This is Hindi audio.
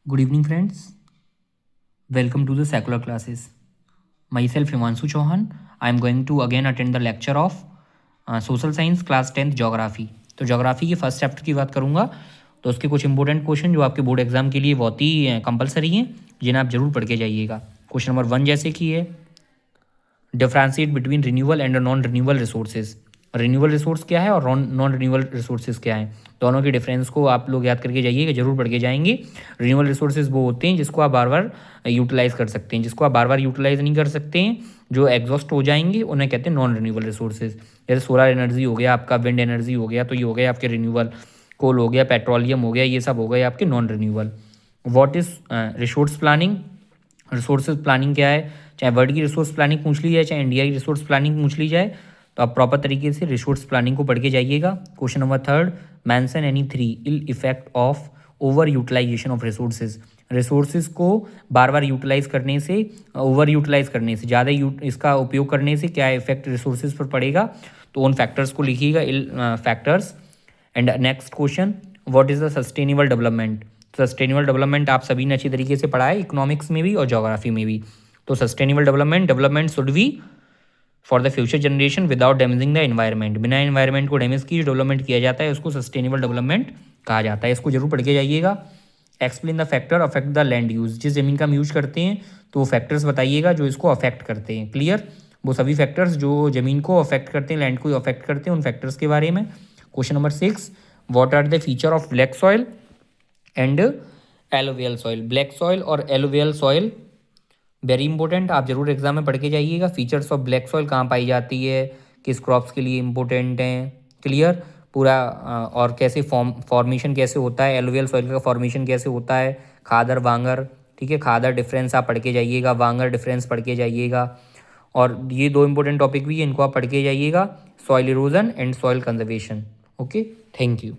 Good evening, friends. Welcome to the secular classes. Myself, Himanshu Chauhan. I am going to again attend the lecture of Social Science Class 10th Geography. तो जोग्राफी के फर्स्ट चैप्टर की बात करूँगा तो उसके कुछ इंपॉर्टेंट क्वेश्चन जो आपके बोर्ड एग्जाम के लिए बहुत ही कंपलसरी हैं जिन्हें आप जरूर पढ़ के जाइएगा। क्वेश्चन नंबर 1 जैसे कि है differentiate between renewable and non renewable resources. Renewable resource क्या है और नॉन रिन्यूएबल रिसोर्सेज क्या है, दोनों के डिफरेंस को आप लोग याद करके जाइएगा, जरूर पढ़ के जाएंगे। रिन्यूएबल रिसोर्सेज वो होते हैं जिसको आप बार बार यूटिलाइज कर सकते हैं, जिसको आप बार बार यूटिलाइज नहीं कर सकते हैं, जो एग्जॉस्ट हो जाएंगे उन्हें कहते हैं नॉन रिन्यूएबल रिसोर्सेज। जैसे सोलर एनर्जी हो गया, आपका विंड एनर्जी हो गया, तो ये हो गया आपके रिन्यूएबल। कोल हो गया, पेट्रोलियम हो गया, ये सब हो गए आपके non renewable. What is resource planning? Resources planning क्या है? चाहे वर्ल्ड की रिसोर्स प्लानिंग पूछ ली जाए, चाहे इंडिया की रिसोर्स प्लानिंग पूछ ली जाए, तो आप प्रॉपर तरीके से रिसोर्स प्लानिंग को पढ़ के जाइएगा। Question number 3, mention any 3 ill effect of over utilisation of resources. Resources को बार बार यूटिलाइज करने से, ओवर यूटिलाइज करने से, ज़्यादा इसका उपयोग करने से क्या इफेक्ट रिसोर्सेज पर पड़ेगा, तो उन फैक्टर्स को लिखिएगा, ill factors. And next question, what is the sustainable development? Sustainable development आप सभी ने अच्छी तरीके से पढ़ा है, इकोनॉमिक्स में भी और ज्योग्राफी में भी। तो sustainable development should be for the future generation without damaging the environment. बिना एनवायरनमेंट को डैमेज किए डेवलपमेंट किया जाता है, उसको सस्टेनेबल डेवलपमेंट कहा जाता है। इसको जरूर पढ़ के जाइएगा। Explain the factor affect the land use. जिस जमीन का हम यूज करते हैं तो वो फैक्टर्स बताइएगा जो इसको अफेक्ट करते हैं। क्लियर? वो सभी फैक्टर्स जो जमीन को अफेक्ट करते हैं, लैंड को अफेक्ट करते हैं, उन फैक्टर्स के बारे में। Question number 6, what are the feature of black soil and alluvial soil? Black soil और एलोवियल सॉइल वेरी इंपॉर्टेंट, आप जरूर एग्जाम में पढ़ के जाइएगा। फीचर्स ऑफ ब्लैक सॉइल कहाँ पाई जाती है, किस क्रॉप्स के लिए इंपॉर्टेंट हैं, क्लियर पूरा, और कैसे फॉर्मेशन कैसे होता है, एलुवियल सॉइल का फॉर्मेशन कैसे होता है, खादर वांगर, ठीक है, खादर डिफरेंस आप पढ़ के जाइएगा, वांगर डिफरेंस पढ़ के जाइएगा। और ये 2 इंपॉर्टेंट टॉपिक भी है, इनको आप पढ़ के जाइएगा, soil erosion and soil conservation. Okay, thank you.